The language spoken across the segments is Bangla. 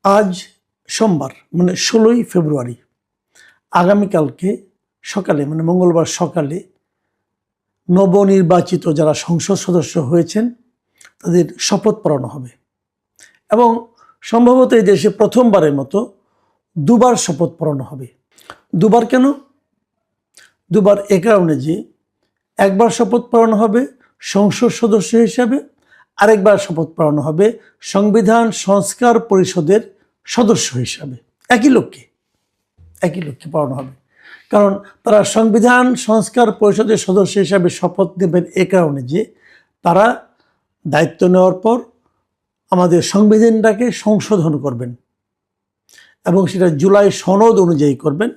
আজ সোমবার মানে 16ই ফেব্রুয়ারি, আগামীকালকে সকালে মানে মঙ্গলবার সকালে নবনির্বাচিত যারা সংসদ সদস্য হয়েছেন তাদের শপথ পড়ানো হবে এবং সম্ভবত এই দেশে প্রথমবারের মতো দুবার শপথ পড়ানো হবে। দুবার কেন? দুবার এ কারণে যে একবার শপথ পড়ানো হবে সংসদ সদস্য হিসাবে, আরেকবার শপথ পড়ানো হবে সংবিধান সংস্কার পরিষদের সদস্য হিসাবে। একই লোককে পড়ানো হবে, কারণ তারা সংবিধান সংস্কার পরিষদের সদস্য হিসাবে শপথ নেবেন এ কারণে যে তারা দায়িত্ব নেওয়ার পর আমাদের সংবিধানটাকে সংশোধন করবেন এবং সেটা জুলাই সনদ অনুযায়ী করবেন।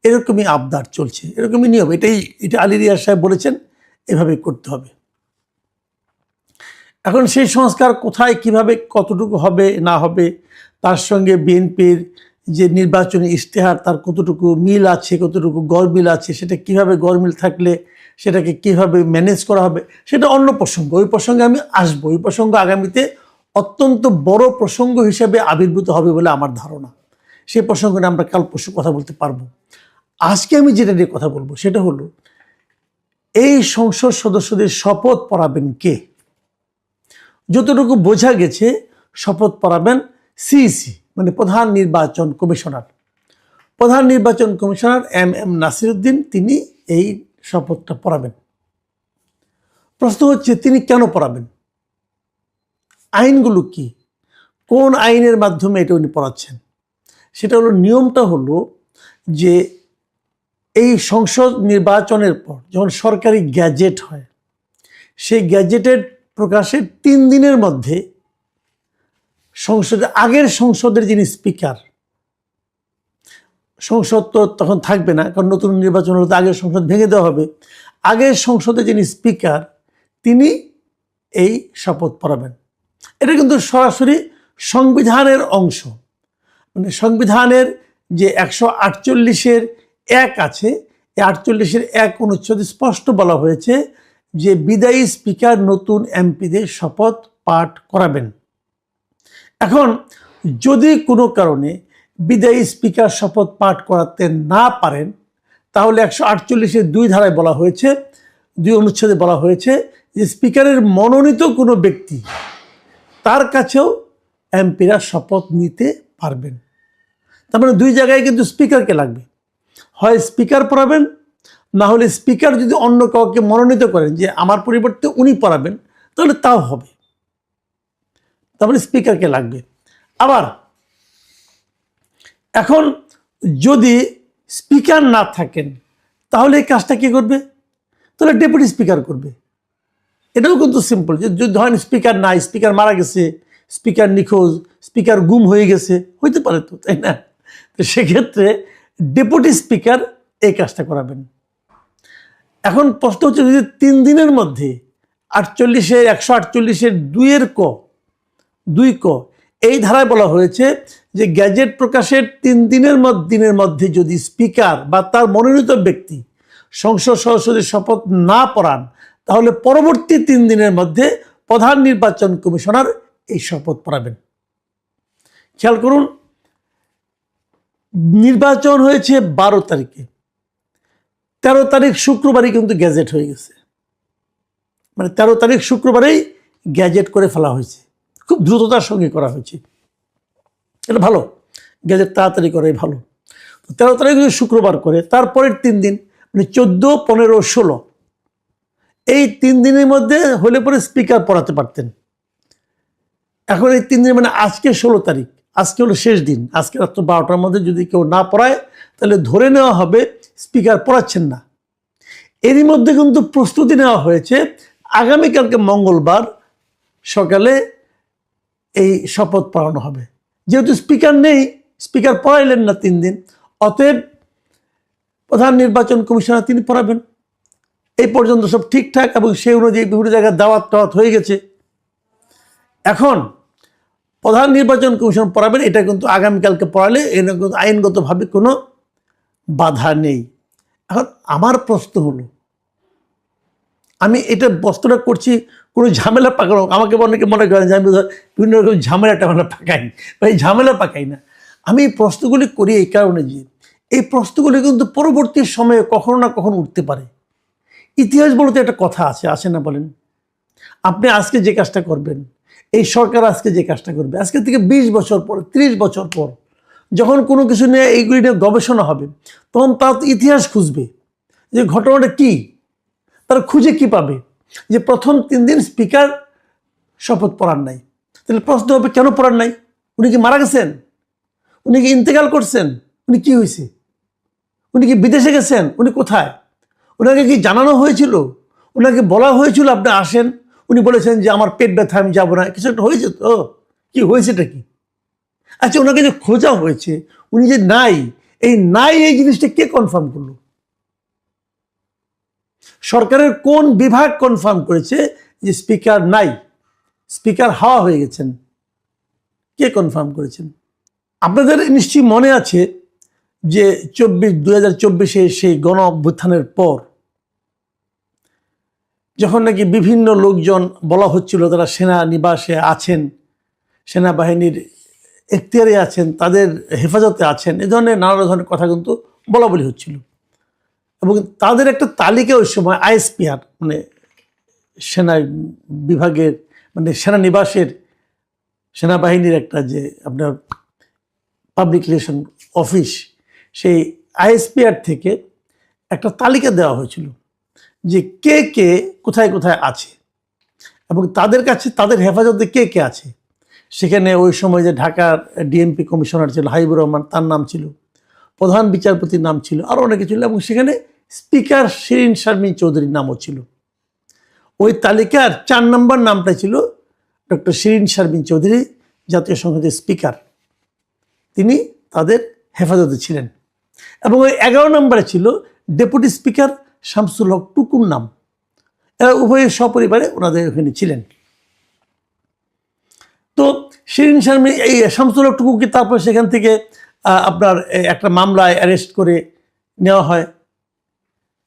এরকমই আবদার চলছে, এরকমই নিয়ম। এটা আলী রিয়াজ সাহেব বলেছেন এভাবে করতে হবে। এখন সেই সংস্কার কোথায়, কিভাবে, কতটুকু হবে না হবে, তার সঙ্গে বিএনপির যে নির্বাচনী ইশতেহার তার কতটুকু মিল আছে, কতটুকু গড়মিল আছে, সেটা কিভাবে গড়মিল থাকলে সেটাকে কিভাবে ম্যানেজ করা হবে সেটা অন্য প্রসঙ্গ। ওই প্রসঙ্গে আমি আসবো। ওই প্রসঙ্গ আগামীতে অত্যন্ত বড় প্রসঙ্গ হিসেবে আবির্ভূত হবে বলে আমার ধারণা। সেই প্রসঙ্গ নিয়ে আমরা কাল পরশু কথা বলতে পারবো। আজকে আমি যেটা নিয়ে কথা বলবো সেটা হলো এই সংসদ সদস্যদের শপথ পড়াবেন কে। যতটুকু বোঝা গেছে শপথ পড়াবেন সিইসি মানে প্রধান নির্বাচন কমিশনার এম নাসিরউদ্দিন। তিনি এই শপথটা পড়াবেন। প্রশ্ন হচ্ছে তিনি কেন পড়াবেন, আইনগুলো কি, কোন আইনের মাধ্যমে এটা উনি পড়াচ্ছেন। সেটা হলো, নিয়মটা হলো যে এই সংসদ নির্বাচনের পর যখন সরকারি গ্যাজেট হয়, সেই গ্যাজেটের প্রকাশের 3 দিনের মধ্যে আগের সংসদের যিনি স্পিকার, সংসদ তো তখন থাকবে না কারণ নতুন নির্বাচন হলে তো আগের সংসদ ভেঙে দেওয়া হবে, আগের সংসদে যিনি স্পিকার তিনি এই শপথ পড়াবেন। এটা কিন্তু সরাসরি সংবিধানের অংশ। মানে সংবিধানের যে 148-এর 1 আছে, এই 48-এর 1 অনুচ্ছেদে স্পষ্ট বলা হয়েছে যে বিদায়ী স্পিকার নতুন এমপিদের শপথ পাঠ করাবেন। এখন যদি কোনো কারণে বিদায়ী স্পিকার শপথ পাঠ করাতে না পারেন, তাহলে 148-এর 2 ধারায় বলা হয়েছে, 2 অনুচ্ছেদে বলা হয়েছে যে স্পিকারের মনোনীত কোনো ব্যক্তি তার কাছেও এমপিরা শপথ নিতে পারবেন। তার মানে 2 জায়গায় কিন্তু স্পিকারকে লাগবে। হয় স্পিকার পড়াবেন, না হলে স্পিকার যদি অন্য কাউকে মনোনীত করেন যে আমার পরিবর্তে উনি পড়াবেন, তাহলে তাও হবে। তারপরে স্পিকারকে লাগবে। আবার এখন যদি স্পিকার না থাকেন তাহলে এই কাজটা কি করবে? তাহলে ডেপুটি স্পিকার করবে। এটাও কিন্তু সিম্পল। যদি ধরেন স্পিকার নাই, স্পিকার মারা গেছে, স্পিকার নিখোঁজ, স্পিকার গুম হয়ে গেছে, হইতে পারে তো, তাই না? তো সেক্ষেত্রে ডেপুটি স্পিকার এই কাজটা করাবেন। এখন প্রশ্ন হচ্ছে, যদি 3 দিনের মধ্যে 148-এর 2 ক এই ধারায় বলা হয়েছে যে গ্যাজেট প্রকাশের 3 দিনের মধ্যে যদি স্পিকার বা তার মনোনীত ব্যক্তি সংসদ সদস্যদের শপথ না পড়ান, তাহলে পরবর্তী 3 দিনের মধ্যে প্রধান নির্বাচন কমিশনার এই শপথ পড়াবেন। খেয়াল করুন, নির্বাচন হয়েছে 12 তারিখে, 13 তারিখ শুক্রবারই কিন্তু গ্যাজেট হয়ে গেছে। মানে 13 তারিখ শুক্রবারেই গ্যাজেট করে ফেলা হয়েছে, খুব দ্রুততার সঙ্গে করা হয়েছে। এটা ভালো, গ্যাজেট তাড়াতাড়ি করে ভালো। 13 তারিখ যদি শুক্রবার করে, তারপরের 3 দিন মানে 14, 15, 16 এই 3 দিনের মধ্যে হলে পরে স্পিকার পড়াতে পারতেন। এখন এই 3 দিন মানে আজকে 16 তারিখ, আজকে হলো শেষ দিন। আজকে রাত্র 12টার মধ্যে যদি কেউ না পড়ায় তাহলে ধরে নেওয়া হবে স্পিকার পড়াচ্ছেন না। এরই মধ্যে কিন্তু প্রস্তুতি নেওয়া হয়েছে, আগামীকালকে মঙ্গলবার সকালে এই শপথ পড়ানো হবে। যেহেতু স্পিকার নেই, স্পিকার পড়াইলেন না 3 দিন, অতএব প্রধান নির্বাচন কমিশনার তিনি পড়াবেন। এই পর্যন্ত সব ঠিকঠাক এবং সেই অনুযায়ী বিভিন্ন জায়গায় দাওয়াত হয়ে গেছে। এখন প্রধান নির্বাচন কমিশন পড়াবেন, এটা কিন্তু আগামীকালকে পড়ালে এর কিন্তু আইনগতভাবে কোনো বাধা নেই। এখন আমার প্রশ্ন হলো, আমি এটা বস্তুটা করছি কোনো ঝামেলা পাকানো, আমাকে অনেকে মনে করেন যে আমি বিভিন্ন রকম ঝামেলাটা পাকাই, বা এই ঝামেলা পাকাই না। আমি এই প্রশ্নগুলি করি এই কারণে যে এই প্রশ্নগুলি কিন্তু পরবর্তী সময়ে কখনো না কখনো উঠতে পারে। ইতিহাস বলতে একটা কথা আছে না বলেন? আপনি আজকে যে কাজটা করবেন, এই সরকার আজকে যে কাজটা করবে, আজকে থেকে 20 বছর পর, 30 বছর পর যখন কোনো কিছু নিয়ে এইগুলি নিয়ে গবেষণা হবে, তখন তার ইতিহাস খুঁজবে যে ঘটনাটা কি, তারা খুঁজে কি পাবে যে প্রথম 3 দিন স্পিকার শপথ পড়ার নাই। তাহলে প্রশ্ন হবে কেন পড়ার নাই? উনি কি মারা গেছেন? উনি কি ইন্তেকাল করছেন? উনি কি হয়েছে? উনি কি বিদেশে গেছেন? উনি কোথায়? ওনাকে কি জানানো হয়েছিল? ওনাকে বলা হয়েছিল আপনি আসেন? উনি বলেছেন যে আমার পেট ব্যথা, আমি যাবো না। কিছু একটা হয়েছে তো, কি হয়েছেটা কি? আচ্ছা, ওনাকে যে খোঁজা হয়েছে, উনি যে নাই, এই জিনিসটা কে কনফার্ম করলো? সরকারের কোন বিভাগ কনফার্ম করেছে যে স্পিকার নাই, স্পিকার হাওয়া হয়ে গেছেন? কে কনফার্ম করেছেন? আপনাদের নিশ্চয়ই মনে আছে যে 2024 সেই গণ অভ্যুত্থানের পর যখন নাকি বিভিন্ন লোকজন বলা হচ্ছিল তারা সেনানিবাসে আছেন, সেনাবাহিনীর এখতিয়ারে আছেন, তাদের হেফাজতে আছেন, এ ধরনের নানা ধরনের কথা কিন্তু বলা বলি হচ্ছিল। এবং তাদের একটা তালিকা ওই সময় আইএসপিআর মানে সেনা বিভাগের মানে সেনানিবাসের সেনাবাহিনীর একটা যে আপনার পাবলিক রিলেশন অফিস, সেই আইএসপিআর থেকে একটা তালিকা দেওয়া হয়েছিল যে কে কে কোথায় কোথায় আছে এবং তাদের কাছে তাদের হেফাজতে কে কে আছে। সেখানে ওই সময় যে ঢাকার ডিএমপি কমিশনার ছিল হাবিবুর রহমান, তার নাম ছিল, প্রধান বিচারপতির নাম ছিল, আরও অনেকে ছিল, এবং সেখানে স্পিকার শিরিন শারমিন চৌধুরীর নামও ছিল। ওই তালিকার 4 নম্বর নামটা ছিল ডক্টর শিরিন শারমিন চৌধুরী, জাতীয় সংসদের স্পিকার। তিনি তাদের হেফাজতে ছিলেন। এবং ওই 11 নম্বরে ছিল ডেপুটি স্পিকার শামসুল হক টুকুর নাম। এরা উভয়ে সপরিবারে ওনাদের ওখানে ছিলেন। তো শিরিন শারমিন এই শামসুল হক টুকুকে তারপর সেখান থেকে আপনার একটা মামলায় অ্যারেস্ট করে নেওয়া হয়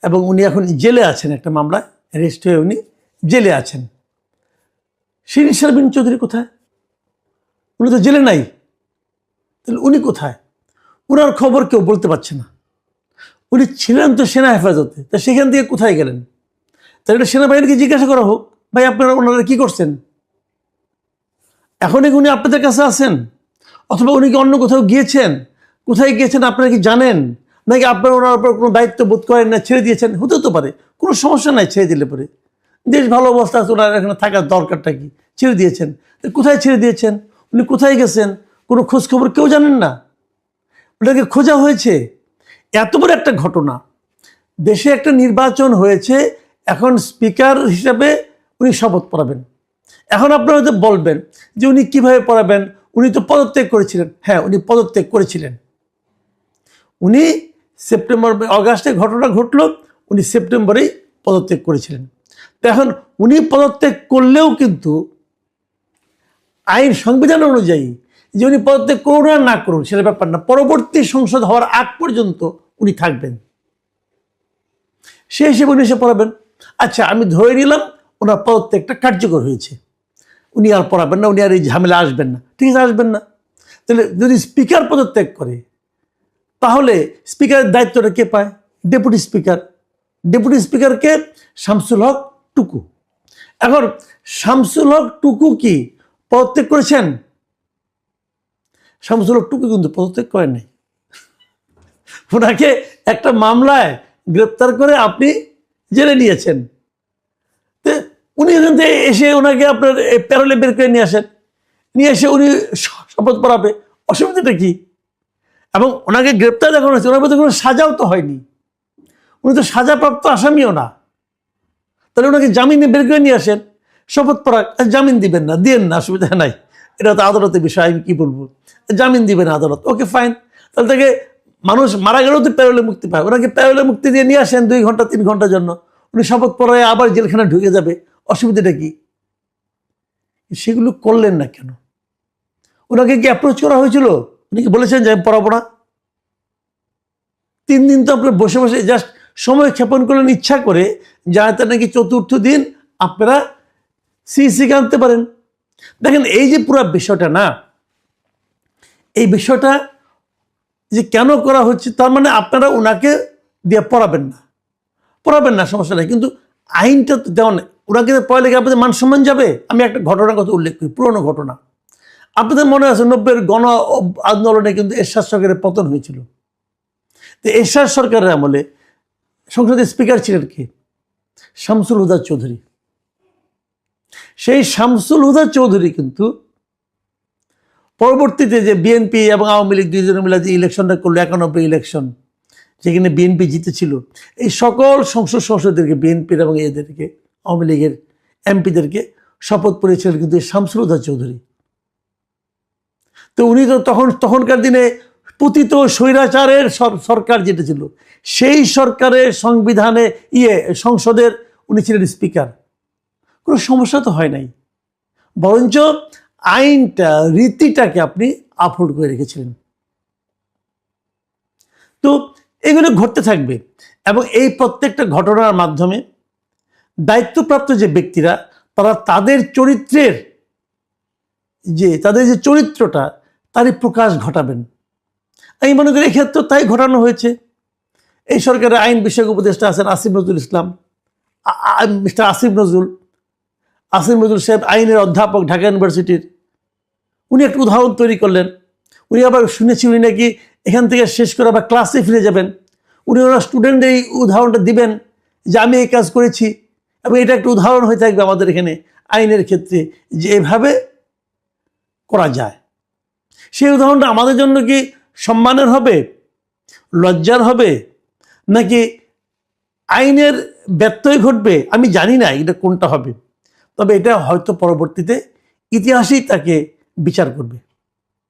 এবং উনি এখন জেলে আছেন, একটা মামলায় অ্যারেস্ট হয়ে উনি জেলে আছেন। শিরিন শারমিন চৌধুরী কোথায়? উনি তো জেলে নাই, তাহলে উনি কোথায়? ওনার খবর কেউ বলতে পারছে না। উনি ছিলেন তো সেনা হেফাজতে, তা সেখান থেকে কোথায় গেলেন? তাহলে এটা সেনাবাহিনীকে জিজ্ঞাসা করা হোক, ভাই আপনারা ওনারা কি করছেন? এখন উনি আপনাদের কাছে আছেন, অথবা উনি কি অন্য কোথাও গিয়েছেন? কোথায় গিয়েছেন আপনারা কি জানেন? নাকি আপনারা ওনার উপর কোনো দায়িত্ব বোধ করেন না, ছেড়ে দিয়েছেন? হতে তো পারে, কোনো সমস্যা নাই ছেড়ে দিলে পরে। দেশ ভালো অবস্থা আছে, ওনার এখানে থাকার দরকারটা কি? ছেড়ে দিয়েছেন। কোথায় ছেড়ে দিয়েছেন? উনি কোথায় গেছেন? কোনো খোঁজ খবর কেউ জানেন না? ওটাকে খোঁজা হয়েছে। এত বড় একটা ঘটনা, দেশে একটা নির্বাচন হয়েছে, এখন স্পিকার হিসাবে উনি শপথ পড়াবেন। এখন আপনারা হয়তো বলবেন যে উনি কিভাবে পড়াবেন, উনি তো পদত্যাগ করেছিলেন। হ্যাঁ, উনি পদত্যাগ করেছিলেন। উনি অগাস্টে ঘটনা ঘটল, উনি সেপ্টেম্বরেই পদত্যাগ করেছিলেন। তো এখন উনি পদত্যাগ করলেও কিন্তু আইন সংবিধান অনুযায়ী যে উনি পদত্যাগ করুন আর না করুন সেটা ব্যাপার না, পরবর্তী সংসদ হওয়ার আগ পর্যন্ত উনি থাকবেন। সেই হিসেবে উনি এসে পড়াবেন। আচ্ছা, আমি ধরে নিলাম ওনার পদত্যাগটা কার্যকর হয়েছে, উনি আর পড়াবেন না, উনি আর এই ঝামেলা আসবেন না। ঠিক আছে, আসবেন না। তাহলে যদি স্পিকার পদত্যাগ করে, তাহলে স্পিকারের দায়িত্বটা কে পায়? Deputy speaker. ডেপুটি স্পিকারকে শামসুল হক টুকু। এখন শামসুল হক টুকু কি পদত্যাগ করেছেন? শামসুল হক টুকু কিন্তু পদত্যাগ করেন নাই। ওনাকে একটা মামলায় গ্রেপ্তার করে আপনি জেলে নিয়েছেন। তো উনি এখান থেকে এসে ওনাকে আপনার প্যারোলে বের করে নিয়ে আসেন, নিয়ে এসে উনি শপথ পড়াবে, অসুবিধাটা কি? এবং ওনাকে গ্রেপ্তার দেখানো হয়েছে, ওনার মধ্যে কোনো সাজাও তো হয়নি, উনি তো সাজাপ্রাপ্ত আসামিও না। তাহলে ওনাকে জামিনে বের করে নিয়ে আসেন, শপথ পড়া, জামিন দিবেন না, দিয়েন না, অসুবিধা নাই, এটা তো আদালতের বিষয়, আমি কি বলবো, জামিন দিবেন আদালত, ওকে ফাইন। তাহলে তাকে মানুষ মারা গেলেও তো প্যারোলে মুক্তি পায়, ওনাকে প্যারোলে মুক্তি দিয়ে নিয়ে আসেন 2 ঘন্টা 3 ঘন্টার জন্য, উনি শপথ পড়ায় আবার জেলখানা ঢুকে যাবে, অসুবিধাটা কি? সেগুলো করলেন না কেন? ওনাকে কি অ্যাপ্রোচ করা হয়েছিল? উনি কি বলেছেন যে আমি পড়াবো না? 3 দিন তো আপনার বসে বসে জাস্ট সময় ক্ষেপণ করলেন ইচ্ছা করে, যাতে নাকি চতুর্থ দিন আপনারা সিইসিকে আনতে পারেন। দেখেন এই যে পুরো বিষয়টা না, এই বিষয়টা যে কেন করা হচ্ছে, তার মানে আপনারা ওনাকে দিয়ে পড়াবেন না, সমস্যা নেই, কিন্তু আইনটা তো দেওয়া নেই। ওনাকে পড়ালে কি আপনাদের মান সম্মান যাবে? আমি একটা ঘটনার কথা উল্লেখ করি, পুরনো ঘটনা। আপনাদের মনে আছে 90-এর গণ আন্দোলনে কিন্তু এরশাদ সরকারের পতন হয়েছিল। তো এরশাদ সরকারের আমলে সংসদের স্পিকার ছিলেন কি? শামসুল হুদা চৌধুরী। সেই শামসুল হুদা চৌধুরী কিন্তু পরবর্তীতে যে বিএনপি এবং আওয়ামী লীগ দুইজনে মিলে যে ইলেকশনটা করলো, 91 ইলেকশন, যেখানে বিএনপি জিতেছিল, এই সকল সংসদদেরকে, বিএনপির এবং এদেরকে, আওয়ামী লীগের এমপিদেরকে শপথ পড়িয়েছিলেন কিন্তু শামসুল হুদা চৌধুরী। তো উনি তো তখনকার দিনে পতিত স্বৈরাচারের সরকার যেটা ছিল, সেই সরকারের সংবিধানে সংসদের উনি ছিলেন স্পিকার। কোনো সমস্যা তো হয় নাই, বরঞ্চ আইনটা, রীতিটাকে আপনি আপহোল্ড করে রেখেছিলেন। তো এগুলো ঘটতে থাকবে, এবং এই প্রত্যেকটা ঘটনার মাধ্যমে দায়িত্বপ্রাপ্ত যে ব্যক্তিরা, তারা তাদের চরিত্রের তাদের যে চরিত্রটা, তারই প্রকাশ ঘটাবেন। আমি মনে করি এক্ষেত্রে তাই ঘটানো হয়েছে। এই সরকারের আইন বিষয়ক উপদেষ্টা আছেন আসিফ নজরুল ইসলাম, মিস্টার আসিফ নজরুল সাহেব, আইনের অধ্যাপক ঢাকা ইউনিভার্সিটির। উনি একটা উদাহরণ তৈরি করলেন। উনি আবার শুনেছি উনি নাকি এখান থেকে শেষ করে আবার ক্লাসে ফিরে যাবেন। উনি ওনার স্টুডেন্টদের এই উদাহরণটা দিবেন যে আমি এই কাজ করেছি, এবং এটা একটা উদাহরণ হয়ে থাকবে আমাদের এখানে আইনের ক্ষেত্রে, যে এভাবে করা যায়। সেই উদাহরণটা আমাদের জন্য কি সম্মানের হবে, লজ্জার হবে, নাকি আইনের ব্যত্যয় ঘটবে? আমি জানি না এটা কোনটা হবে, তবে এটা হয়তো পরবর্তীতে ইতিহাসই তাকে বিচার করবে।